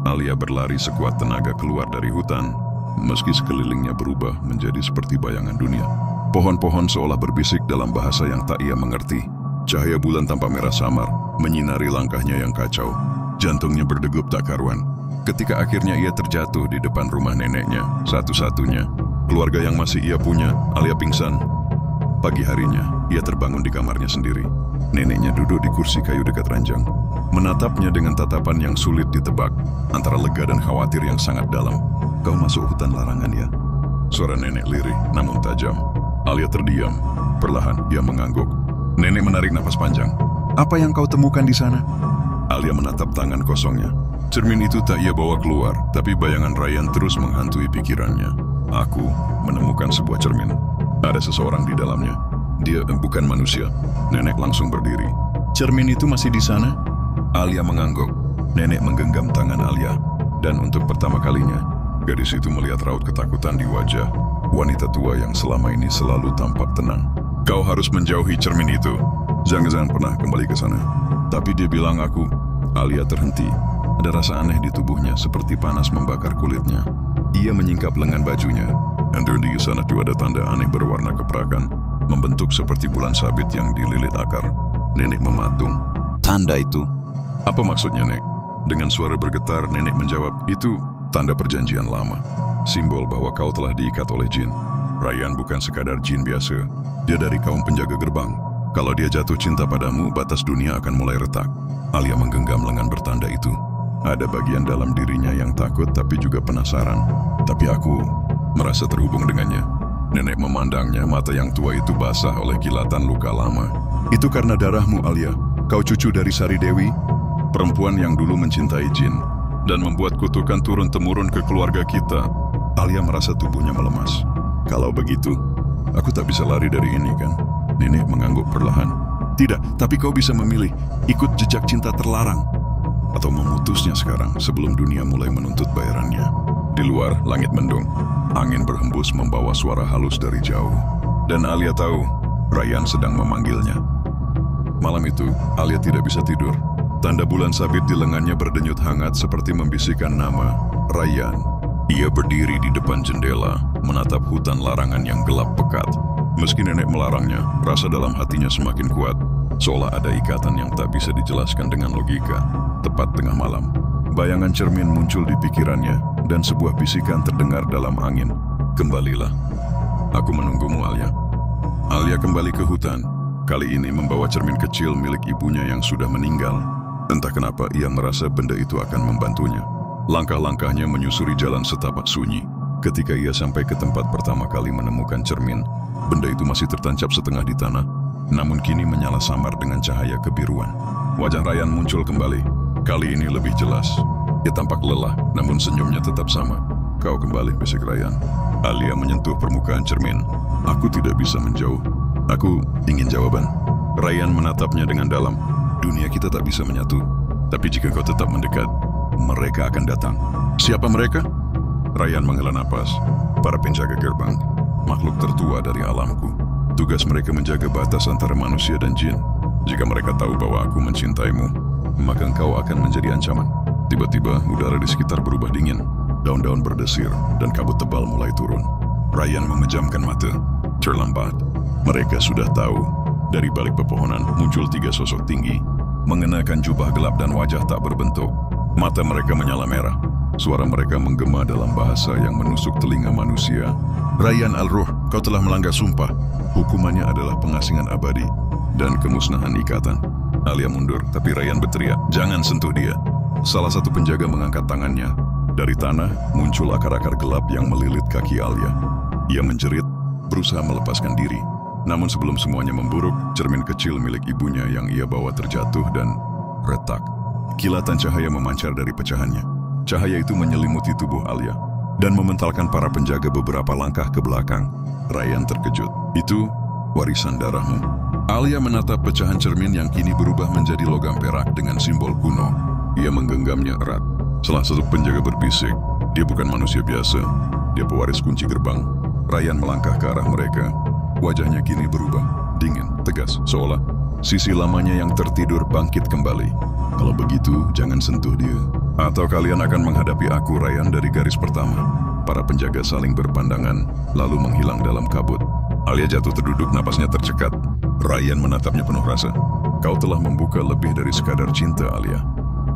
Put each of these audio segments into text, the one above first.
Alia berlari sekuat tenaga keluar dari hutan, meski sekelilingnya berubah menjadi seperti bayangan dunia. Pohon-pohon seolah berbisik dalam bahasa yang tak ia mengerti. Cahaya bulan tampak merah samar, menyinari langkahnya yang kacau. Jantungnya berdegup tak karuan. Ketika akhirnya ia terjatuh di depan rumah neneknya, satu-satunya keluarga yang masih ia punya, Alia pingsan. Pagi harinya, ia terbangun di kamarnya sendiri. Neneknya duduk di kursi kayu dekat ranjang, menatapnya dengan tatapan yang sulit ditebak, antara lega dan khawatir yang sangat dalam. "Kau masuk hutan larangan ya?" Suara nenek lirih, namun tajam. Alia terdiam. Perlahan, ia mengangguk. Nenek menarik napas panjang. "Apa yang kau temukan di sana?" Alia menatap tangan kosongnya. Cermin itu tak ia bawa keluar, tapi bayangan Ryan terus menghantui pikirannya. "Aku menemukan sebuah cermin. Ada seseorang di dalamnya. Dia bukan manusia." Nenek langsung berdiri. "Cermin itu masih di sana?" Alia mengangguk. Nenek menggenggam tangan Alia. Dan untuk pertama kalinya, gadis itu melihat raut ketakutan di wajah wanita tua yang selama ini selalu tampak tenang. "Kau harus menjauhi cermin itu. Jangan pernah kembali ke sana." "Tapi dia bilang aku..." Alia terhenti. Ada rasa aneh di tubuhnya, seperti panas membakar kulitnya. Ia menyingkap lengan bajunya. Dan di sana itu ada tanda aneh berwarna keprakan, membentuk seperti bulan sabit yang dililit akar. Nenek mematung. "Tanda itu?" "Apa maksudnya, Nek?" Dengan suara bergetar, nenek menjawab, "Itu tanda perjanjian lama. Simbol bahwa kau telah diikat oleh jin. Ryan bukan sekadar jin biasa. Dia dari kaum penjaga gerbang. Kalau dia jatuh cinta padamu, batas dunia akan mulai retak." Alia menggenggam lengan bertanda itu. Ada bagian dalam dirinya yang takut tapi juga penasaran. "Tapi aku merasa terhubung dengannya." Nenek memandangnya, mata yang tua itu basah oleh kilatan luka lama. "Itu karena darahmu, Alia. Kau cucu dari Sari Dewi, perempuan yang dulu mencintai jin dan membuat kutukan turun-temurun ke keluarga kita." Alia merasa tubuhnya melemas. "Kalau begitu, aku tak bisa lari dari ini, kan?" Nenek mengangguk perlahan. "Tidak, tapi kau bisa memilih, ikut jejak cinta terlarang, atau memutusnya sekarang sebelum dunia mulai menuntut bayarannya." Di luar, langit mendung. Angin berhembus membawa suara halus dari jauh. Dan Alia tahu, Ryan sedang memanggilnya. Malam itu, Alia tidak bisa tidur. Tanda bulan sabit di lengannya berdenyut hangat seperti membisikkan nama Ryan. Ia berdiri di depan jendela, menatap hutan larangan yang gelap pekat. Meski nenek melarangnya, rasa dalam hatinya semakin kuat, seolah ada ikatan yang tak bisa dijelaskan dengan logika. Tepat tengah malam, bayangan cermin muncul di pikirannya, dan sebuah bisikan terdengar dalam angin. "Kembalilah. Aku menunggumu, Alia." Alia kembali ke hutan, kali ini membawa cermin kecil milik ibunya yang sudah meninggal. Entah kenapa ia merasa benda itu akan membantunya. Langkah-langkahnya menyusuri jalan setapak sunyi. Ketika ia sampai ke tempat pertama kali menemukan cermin, benda itu masih tertancap setengah di tanah, namun kini menyala samar dengan cahaya kebiruan. Wajah Ryan muncul kembali. Kali ini lebih jelas. Ia tampak lelah, namun senyumnya tetap sama. "Kau kembali," bisik Ryan. Alia menyentuh permukaan cermin. "Aku tidak bisa menjauh. Aku ingin jawaban." Ryan menatapnya dengan dalam. "Dunia kita tak bisa menyatu. Tapi jika kau tetap mendekat, mereka akan datang." "Siapa mereka?" Ryan menghela napas. "Para penjaga gerbang. Makhluk tertua dari alamku. Tugas mereka menjaga batas antara manusia dan jin. Jika mereka tahu bahwa aku mencintaimu, maka engkau akan menjadi ancaman." Tiba-tiba, udara di sekitar berubah dingin. Daun-daun berdesir, dan kabut tebal mulai turun. Ryan memejamkan mata. Terlambat. Mereka sudah tahu. Dari balik pepohonan muncul 3 sosok tinggi, mengenakan jubah gelap dan wajah tak berbentuk. Mata mereka menyala merah. Suara mereka menggema dalam bahasa yang menusuk telinga manusia. "Ryan Al-Ruh, kau telah melanggar sumpah. Hukumannya adalah pengasingan abadi dan kemusnahan ikatan." Alia mundur, tapi Ryan berteriak, "Jangan sentuh dia." Salah satu penjaga mengangkat tangannya. Dari tanah muncul akar-akar gelap yang melilit kaki Alia. Ia menjerit, berusaha melepaskan diri. Namun sebelum semuanya memburuk, cermin kecil milik ibunya yang ia bawa terjatuh dan retak. Kilatan cahaya memancar dari pecahannya. Cahaya itu menyelimuti tubuh Alia dan mementalkan para penjaga beberapa langkah ke belakang. Ryan terkejut. "Itu warisan darahmu." Alia menatap pecahan cermin yang kini berubah menjadi logam perak dengan simbol kuno. Ia menggenggamnya erat. Salah satu penjaga berbisik, "Dia bukan manusia biasa. Dia pewaris kunci gerbang." Ryan melangkah ke arah mereka. Wajahnya kini berubah, dingin, tegas, seolah sisi lamanya yang tertidur bangkit kembali. "Kalau begitu, jangan sentuh dia." Atau kalian akan menghadapi aku, Ryan, dari garis pertama. Para penjaga saling berpandangan, lalu menghilang dalam kabut. Alia jatuh terduduk, napasnya tercekat. Ryan menatapnya penuh rasa. Kau telah membuka lebih dari sekadar cinta, Alia.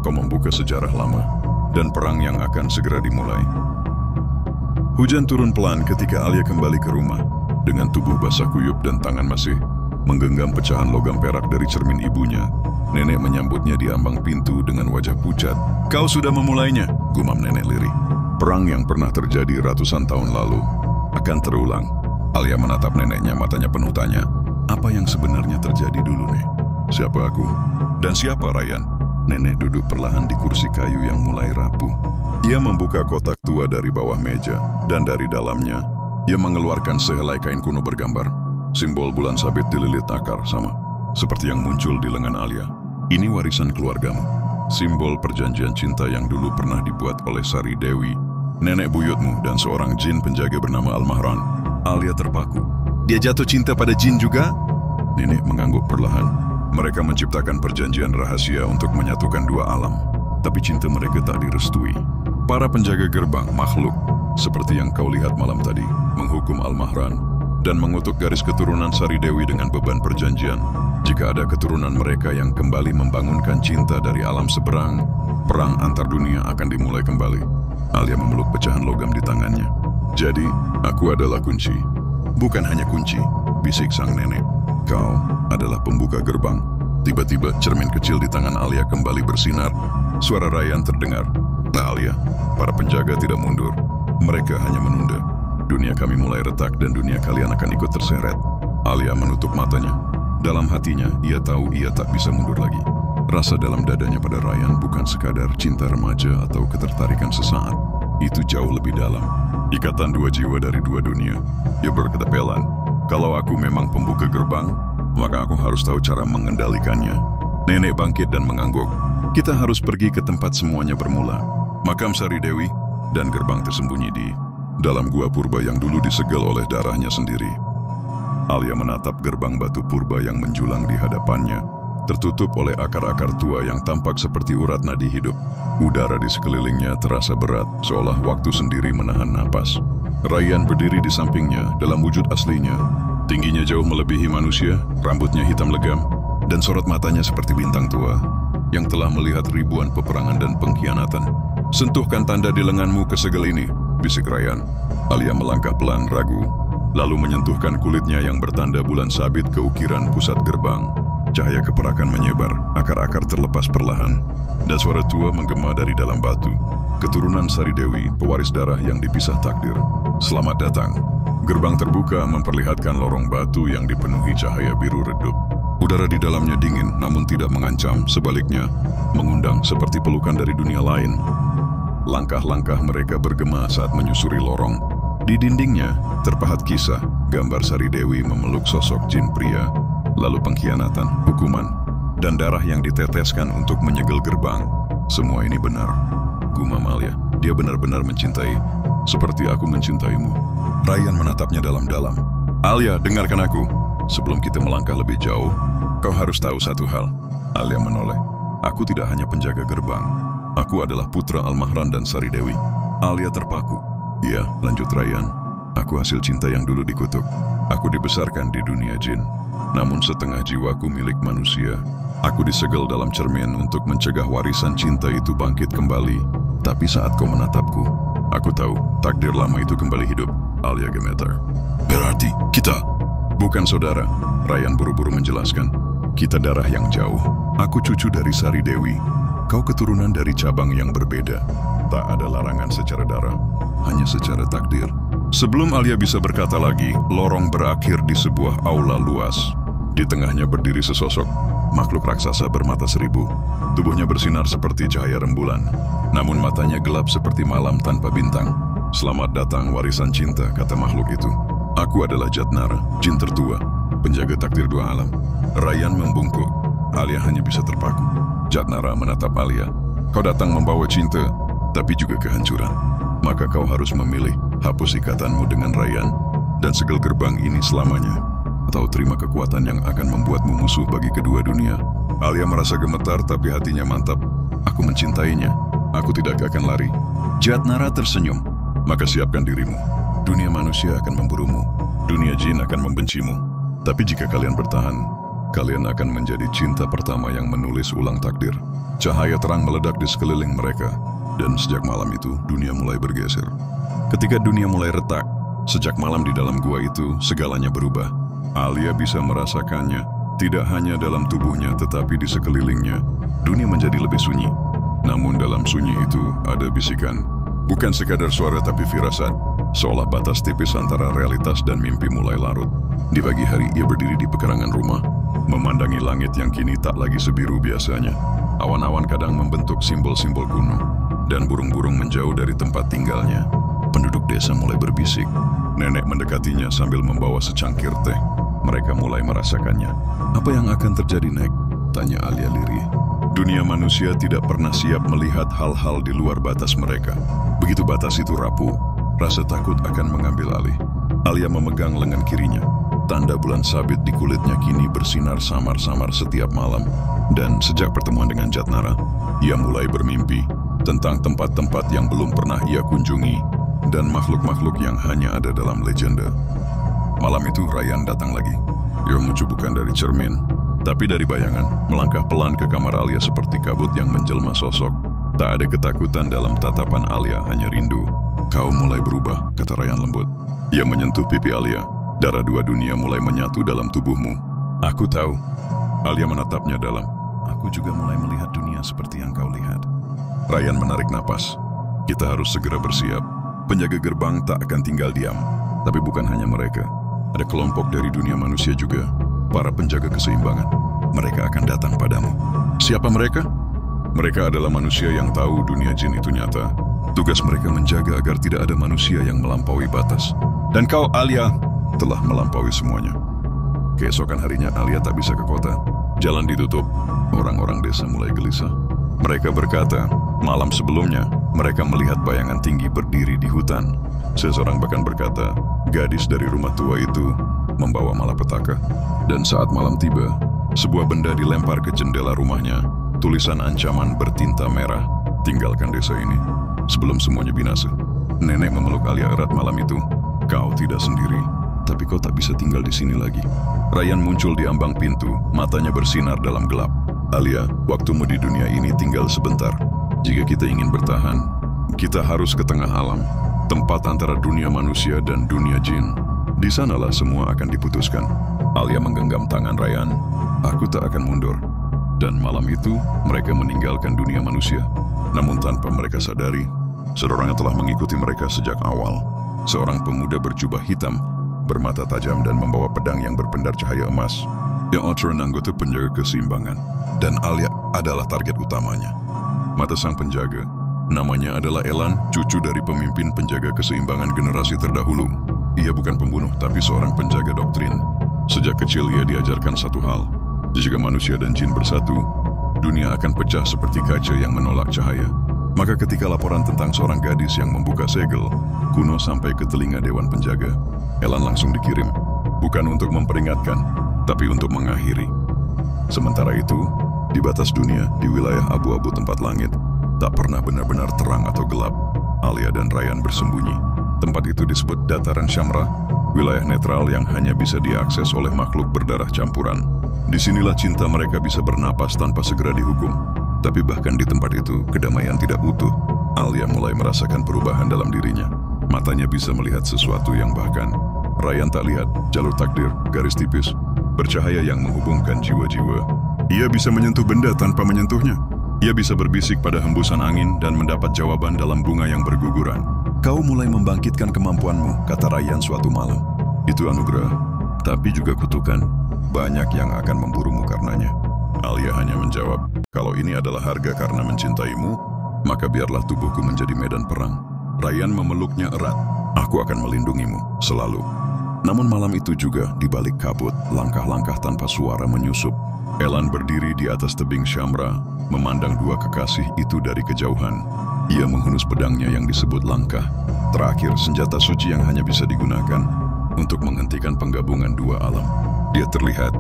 Kau membuka sejarah lama dan perang yang akan segera dimulai. Hujan turun pelan ketika Alia kembali ke rumah. Dengan tubuh basah kuyup dan tangan masih menggenggam pecahan logam perak dari cermin ibunya, nenek menyambutnya di ambang pintu dengan wajah pucat. Kau sudah memulainya, gumam nenek lirih. Perang yang pernah terjadi ratusan tahun lalu akan terulang. Alia menatap neneknya, matanya penuh tanya. Apa yang sebenarnya terjadi dulu, Nek? Siapa aku? Dan siapa Ryan? Nenek duduk perlahan di kursi kayu yang mulai rapuh. Ia membuka kotak tua dari bawah meja, dan dari dalamnya, ia mengeluarkan sehelai kain kuno bergambar. Simbol bulan sabit dililit akar sama, seperti yang muncul di lengan Alia. Ini warisan keluargamu. Simbol perjanjian cinta yang dulu pernah dibuat oleh Sari Dewi, nenek buyutmu, dan seorang jin penjaga bernama Al-Mahran. Alia terpaku. Dia jatuh cinta pada jin juga? Nenek mengangguk perlahan. Mereka menciptakan perjanjian rahasia untuk menyatukan dua alam. Tapi cinta mereka tak direstui. Para penjaga gerbang, makhluk, seperti yang kau lihat malam tadi, menghukum Al-Mahran dan mengutuk garis keturunan Sari Dewi dengan beban perjanjian. Jika ada keturunan mereka yang kembali membangunkan cinta dari alam seberang, perang antar dunia akan dimulai kembali. Alia memeluk pecahan logam di tangannya. Jadi, aku adalah kunci. Bukan hanya kunci, bisik sang nenek. Kau adalah pembuka gerbang. Tiba-tiba cermin kecil di tangan Alia kembali bersinar. Suara Ryan terdengar. Nah Alia, para penjaga tidak mundur. Mereka hanya menunda. Dunia kami mulai retak dan dunia kalian akan ikut terseret. Alia menutup matanya. Dalam hatinya, ia tahu ia tak bisa mundur lagi. Rasa dalam dadanya pada Ryan bukan sekadar cinta remaja atau ketertarikan sesaat. Itu jauh lebih dalam. Ikatan dua jiwa dari dua dunia. Ia berketepelan. Kalau aku memang pembuka gerbang, maka aku harus tahu cara mengendalikannya. Nenek bangkit dan mengangguk. Kita harus pergi ke tempat semuanya bermula. Makam Sari Dewi dan gerbang tersembunyi di dalam gua purba yang dulu disegel oleh darahnya sendiri. Alia menatap gerbang batu purba yang menjulang di hadapannya, tertutup oleh akar-akar tua yang tampak seperti urat nadi hidup. Udara di sekelilingnya terasa berat, seolah waktu sendiri menahan napas. Ryan berdiri di sampingnya dalam wujud aslinya. Tingginya jauh melebihi manusia, rambutnya hitam legam, dan sorot matanya seperti bintang tua yang telah melihat ribuan peperangan dan pengkhianatan. Sentuhkan tanda di lenganmu ke segel ini, bisik Ryan. Alia melangkah pelan ragu, lalu menyentuhkan kulitnya yang bertanda bulan sabit ke ukiran pusat gerbang. Cahaya keperakan menyebar, akar-akar terlepas perlahan, dan suara tua menggema dari dalam batu. Keturunan Sari Dewi, pewaris darah yang dipisah takdir. Selamat datang. Gerbang terbuka memperlihatkan lorong batu yang dipenuhi cahaya biru redup. Udara di dalamnya dingin, namun tidak mengancam, sebaliknya mengundang seperti pelukan dari dunia lain. Langkah-langkah mereka bergema saat menyusuri lorong. Di dindingnya terpahat kisah, gambar Sari Dewi memeluk sosok jin pria, lalu pengkhianatan, hukuman, dan darah yang diteteskan untuk menyegel gerbang. Semua ini benar. Gumam Alia, dia benar-benar mencintai, seperti aku mencintaimu. Ryan menatapnya dalam-dalam. Alia, dengarkan aku. Sebelum kita melangkah lebih jauh, kau harus tahu satu hal. Alia menoleh. Aku tidak hanya penjaga gerbang. Aku adalah putra Al-Mahran dan Sari Dewi. Alia terpaku. Iya, lanjut Ryan. Aku hasil cinta yang dulu dikutuk. Aku dibesarkan di dunia jin. Namun setengah jiwaku milik manusia. Aku disegel dalam cermin untuk mencegah warisan cinta itu bangkit kembali. Tapi saat kau menatapku, aku tahu takdir lama itu kembali hidup. Alia gemetar. Berarti kita bukan saudara, Ryan buru-buru menjelaskan. Kita darah yang jauh. Aku cucu dari Sari Dewi. Kau keturunan dari cabang yang berbeda. Tak ada larangan secara darah, hanya secara takdir. Sebelum Alia bisa berkata lagi, lorong berakhir di sebuah aula luas. Di tengahnya berdiri sesosok makhluk raksasa bermata seribu. Tubuhnya bersinar seperti cahaya rembulan, namun matanya gelap seperti malam tanpa bintang. Selamat datang warisan cinta, kata makhluk itu. Aku adalah Jatnara, jin tertua, penjaga takdir dua alam. Ryan membungkuk. Alia hanya bisa terpaku. Jatnara menatap Alia. Kau datang membawa cinta, tapi juga kehancuran. Maka kau harus memilih, hapus ikatanmu dengan Ryan dan segel gerbang ini selamanya, atau terima kekuatan yang akan membuatmu musuh bagi kedua dunia. Alia merasa gemetar, tapi hatinya mantap. Aku mencintainya. Aku tidak akan lari. Jatnara tersenyum. Maka siapkan dirimu. Dunia manusia akan memburumu. Dunia jin akan membencimu. Tapi jika kalian bertahan, kalian akan menjadi cinta pertama yang menulis ulang takdir. Cahaya terang meledak di sekeliling mereka. Dan sejak malam itu, dunia mulai bergeser. Ketika dunia mulai retak, sejak malam di dalam gua itu, segalanya berubah. Alia bisa merasakannya, tidak hanya dalam tubuhnya tetapi di sekelilingnya. Dunia menjadi lebih sunyi. Namun dalam sunyi itu ada bisikan. Bukan sekadar suara tapi firasat. Seolah batas tipis antara realitas dan mimpi mulai larut. Di pagi hari ia berdiri di pekarangan rumah, memandangi langit yang kini tak lagi sebiru biasanya. Awan-awan kadang membentuk simbol-simbol kuno, dan burung-burung menjauh dari tempat tinggalnya. Penduduk desa mulai berbisik. Nenek mendekatinya sambil membawa secangkir teh. Mereka mulai merasakannya. Apa yang akan terjadi, Nek? Tanya Alia lirih. Dunia manusia tidak pernah siap melihat hal-hal di luar batas mereka. Begitu batas itu rapuh, rasa takut akan mengambil alih. Alia memegang lengan kirinya. Tanda bulan sabit di kulitnya kini bersinar samar-samar setiap malam. Dan sejak pertemuan dengan Jatnara, ia mulai bermimpi tentang tempat-tempat yang belum pernah ia kunjungi dan makhluk-makhluk yang hanya ada dalam legenda. Malam itu Ryan datang lagi. Ia muncul bukan dari cermin, tapi dari bayangan, melangkah pelan ke kamar Alia seperti kabut yang menjelma sosok. Tak ada ketakutan dalam tatapan Alia, hanya rindu. Kau mulai berubah, kata Ryan lembut. Ia menyentuh pipi Alia. Darah dua dunia mulai menyatu dalam tubuhmu. Aku tahu. Alia menatapnya dalam. Aku juga mulai melihat dunia seperti yang kau lihat. Ryan menarik napas. Kita harus segera bersiap. Penjaga gerbang tak akan tinggal diam. Tapi bukan hanya mereka. Ada kelompok dari dunia manusia juga. Para penjaga keseimbangan. Mereka akan datang padamu. Siapa mereka? Mereka adalah manusia yang tahu dunia jin itu nyata. Tugas mereka menjaga agar tidak ada manusia yang melampaui batas. Dan kau, Alia, telah melampaui semuanya. Keesokan harinya Alia tak bisa ke kota. Jalan ditutup. Orang-orang desa mulai gelisah. Mereka berkata, malam sebelumnya mereka melihat bayangan tinggi berdiri di hutan. Seseorang bahkan berkata, gadis dari rumah tua itu membawa malapetaka. Dan saat malam tiba, sebuah benda dilempar ke jendela rumahnya. Tulisan ancaman bertinta merah, tinggalkan desa ini sebelum semuanya binasa. Nenek memeluk Alia erat malam itu. Kau tidak sendiri, tapi kau tak bisa tinggal di sini lagi. Ryan muncul di ambang pintu, matanya bersinar dalam gelap. Alia, waktumu di dunia ini tinggal sebentar. Jika kita ingin bertahan, kita harus ke tengah alam, tempat antara dunia manusia dan dunia jin. Di sanalah semua akan diputuskan. Alia menggenggam tangan Ryan. Aku tak akan mundur. Dan malam itu, mereka meninggalkan dunia manusia. Namun tanpa mereka sadari, seorang yang telah mengikuti mereka sejak awal. Seorang pemuda berjubah hitam, bermata tajam dan membawa pedang yang berpendar cahaya emas. Yang outrun anggota penjaga keseimbangan. Dan Alia adalah target utamanya. Mata sang penjaga, namanya adalah Elan, cucu dari pemimpin penjaga keseimbangan generasi terdahulu. Ia bukan pembunuh, tapi seorang penjaga doktrin. Sejak kecil ia diajarkan satu hal. Jika manusia dan jin bersatu, dunia akan pecah seperti kaca yang menolak cahaya. Maka ketika laporan tentang seorang gadis yang membuka segel kuno sampai ke telinga dewan penjaga, Elan langsung dikirim. Bukan untuk memperingatkan, tapi untuk mengakhiri. Sementara itu, di batas dunia, di wilayah abu-abu tempat langit, tak pernah benar-benar terang atau gelap. Alia dan Ryan bersembunyi. Tempat itu disebut Dataran Shamra, wilayah netral yang hanya bisa diakses oleh makhluk berdarah campuran. Disinilah cinta mereka bisa bernapas tanpa segera dihukum. Tapi bahkan di tempat itu, kedamaian tidak utuh. Alia mulai merasakan perubahan dalam dirinya. Matanya bisa melihat sesuatu yang bahkan Ryan tak lihat. Jalur takdir, garis tipis, bercahaya yang menghubungkan jiwa-jiwa. Ia bisa menyentuh benda tanpa menyentuhnya. Ia bisa berbisik pada hembusan angin dan mendapat jawaban dalam bunga yang berguguran. Kau mulai membangkitkan kemampuanmu, kata Ryan suatu malam. Itu anugerah, tapi juga kutukan. Banyak yang akan memburumu karenanya. Alia hanya menjawab, kalau ini adalah harga karena mencintaimu, maka biarlah tubuhku menjadi medan perang. Ryan memeluknya erat. Aku akan melindungimu, selalu. Namun malam itu juga, di balik kabut, langkah-langkah tanpa suara menyusup. Elan berdiri di atas tebing Shamra, memandang dua kekasih itu dari kejauhan. Ia menghunus pedangnya yang disebut langkah. Terakhir, senjata suci yang hanya bisa digunakan untuk menghentikan penggabungan dua alam. Dia terlihat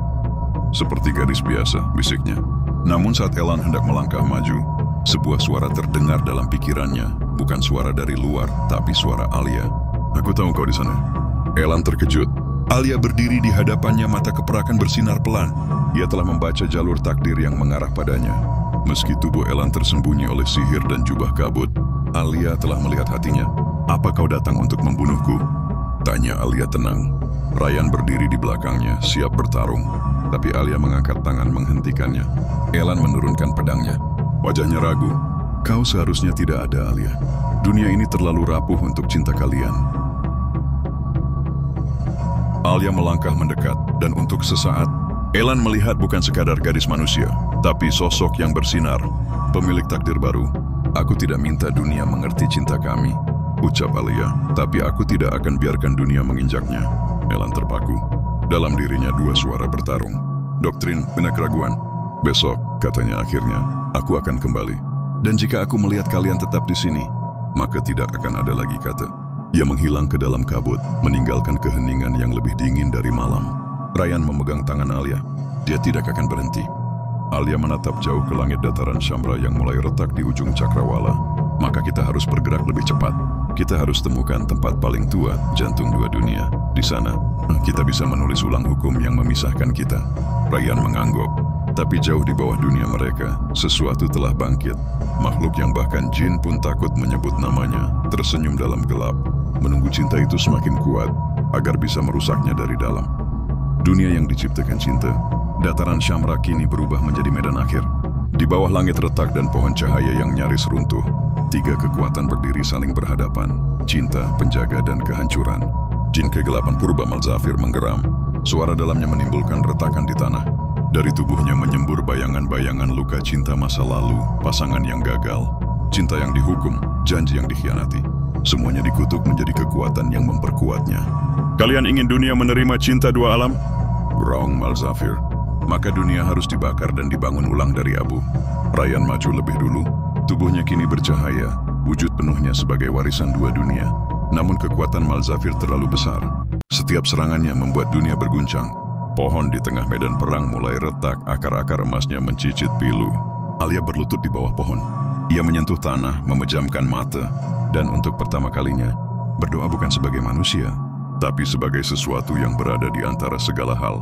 seperti gadis biasa, bisiknya. Namun saat Elan hendak melangkah maju, Sebuah suara terdengar dalam pikirannya, bukan suara dari luar, tapi suara Alia. Aku tahu kau di sana. Elan terkejut. Alia berdiri di hadapannya, mata keperakan bersinar pelan. Ia telah membaca jalur takdir yang mengarah padanya. Meski tubuh Elan tersembunyi oleh sihir dan jubah kabut, Alia telah melihat hatinya. Apa kau datang untuk membunuhku? Tanya Alia tenang. Ryan berdiri di belakangnya, siap bertarung. Tapi Alia mengangkat tangan menghentikannya. Elan menurunkan pedangnya. Wajahnya ragu. Kau seharusnya tidak ada, Alia. Dunia ini terlalu rapuh untuk cinta kalian. Alia melangkah mendekat, dan untuk sesaat, Elan melihat bukan sekadar gadis manusia, tapi sosok yang bersinar, pemilik takdir baru. Aku tidak minta dunia mengerti cinta kami, ucap Alia, tapi aku tidak akan biarkan dunia menginjaknya. Elan terpaku. Dalam dirinya dua suara bertarung. Doktrin bina keraguan. Besok, katanya akhirnya, aku akan kembali. Dan jika aku melihat kalian tetap di sini, maka tidak akan ada lagi kata. Ia menghilang ke dalam kabut, meninggalkan keheningan yang lebih dingin dari malam. Ryan memegang tangan Alia. Dia tidak akan berhenti. Alia menatap jauh ke langit dataran Shamra yang mulai retak di ujung cakrawala. Maka kita harus bergerak lebih cepat. Kita harus temukan tempat paling tua, jantung dua dunia. Di sana, kita bisa menulis ulang hukum yang memisahkan kita. Ryan mengangguk. Tapi jauh di bawah dunia mereka, sesuatu telah bangkit. Makhluk yang bahkan jin pun takut menyebut namanya, tersenyum dalam gelap, menunggu cinta itu semakin kuat, agar bisa merusaknya dari dalam. Dunia yang diciptakan cinta, dataran Shamra kini berubah menjadi medan akhir. Di bawah langit retak dan pohon cahaya yang nyaris runtuh, tiga kekuatan berdiri saling berhadapan, cinta, penjaga, dan kehancuran. Jin kegelapan purba Malzahir menggeram, suara dalamnya menimbulkan retakan di tanah. Dari tubuhnya menyembur bayangan-bayangan luka cinta masa lalu, pasangan yang gagal, cinta yang dihukum, janji yang dikhianati. Semuanya dikutuk menjadi kekuatan yang memperkuatnya. Kalian ingin dunia menerima cinta dua alam? Raung Malzahir. Maka dunia harus dibakar dan dibangun ulang dari abu. Ryan maju lebih dulu. Tubuhnya kini bercahaya, wujud penuhnya sebagai warisan dua dunia. Namun kekuatan Malzahir terlalu besar. Setiap serangannya membuat dunia berguncang. Pohon di tengah medan perang mulai retak, akar-akar emasnya mencicit pilu. Alia berlutut di bawah pohon. Ia menyentuh tanah, memejamkan mata, dan untuk pertama kalinya, berdoa bukan sebagai manusia, tapi sebagai sesuatu yang berada di antara segala hal.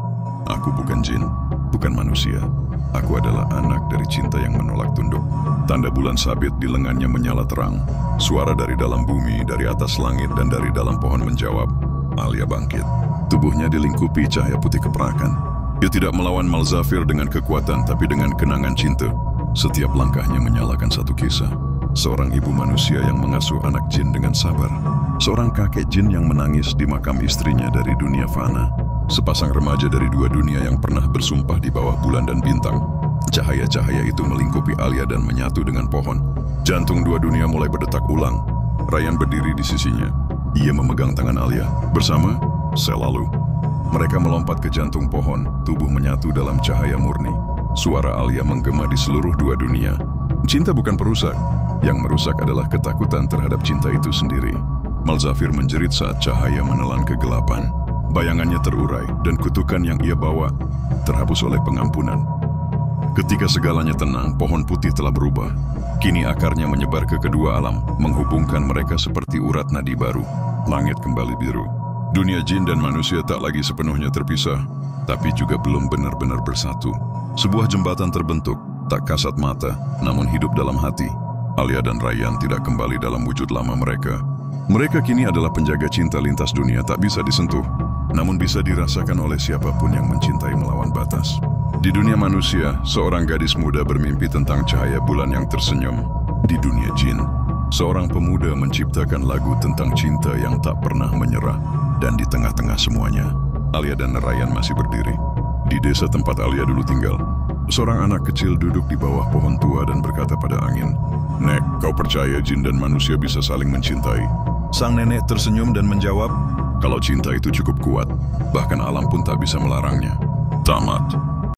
Aku bukan jin, bukan manusia. Aku adalah anak dari cinta yang menolak tunduk. Tanda bulan sabit di lengannya menyala terang. Suara dari dalam bumi, dari atas langit, dan dari dalam pohon menjawab. Alia bangkit. Tubuhnya dilingkupi cahaya putih keperakan. Dia tidak melawan Malzahir dengan kekuatan, tapi dengan kenangan cinta. Setiap langkahnya menyalakan satu kisah. Seorang ibu manusia yang mengasuh anak jin dengan sabar. Seorang kakek jin yang menangis di makam istrinya dari dunia fana. Sepasang remaja dari dua dunia yang pernah bersumpah di bawah bulan dan bintang. Cahaya-cahaya itu melingkupi Alia dan menyatu dengan pohon. Jantung dua dunia mulai berdetak ulang. Ryan berdiri di sisinya. Ia memegang tangan Alia. Bersama, selalu. Mereka melompat ke jantung pohon, tubuh menyatu dalam cahaya murni. Suara Alia menggema di seluruh dua dunia. Cinta bukan perusak. Yang merusak adalah ketakutan terhadap cinta itu sendiri. Malzahir menjerit saat cahaya menelan kegelapan. Bayangannya terurai, dan kutukan yang ia bawa terhapus oleh pengampunan. Ketika segalanya tenang, pohon putih telah berubah. Kini akarnya menyebar ke kedua alam, menghubungkan mereka seperti urat nadi baru. Langit kembali biru. Dunia jin dan manusia tak lagi sepenuhnya terpisah, tapi juga belum benar-benar bersatu. Sebuah jembatan terbentuk, tak kasat mata, namun hidup dalam hati. Alia dan Ryan tidak kembali dalam wujud lama mereka. Mereka kini adalah penjaga cinta lintas dunia tak bisa disentuh, namun bisa dirasakan oleh siapapun yang mencintai melawan batas. Di dunia manusia, seorang gadis muda bermimpi tentang cahaya bulan yang tersenyum. Di dunia jin, seorang pemuda menciptakan lagu tentang cinta yang tak pernah menyerah. Dan di tengah-tengah semuanya, Alia dan Ryan masih berdiri. Di desa tempat Alia dulu tinggal, seorang anak kecil duduk di bawah pohon tua dan berkata pada angin, "Nek, kau percaya jin dan manusia bisa saling mencintai?" Sang nenek tersenyum dan menjawab, "Kalau cinta itu cukup kuat, bahkan alam pun tak bisa melarangnya." Tamat.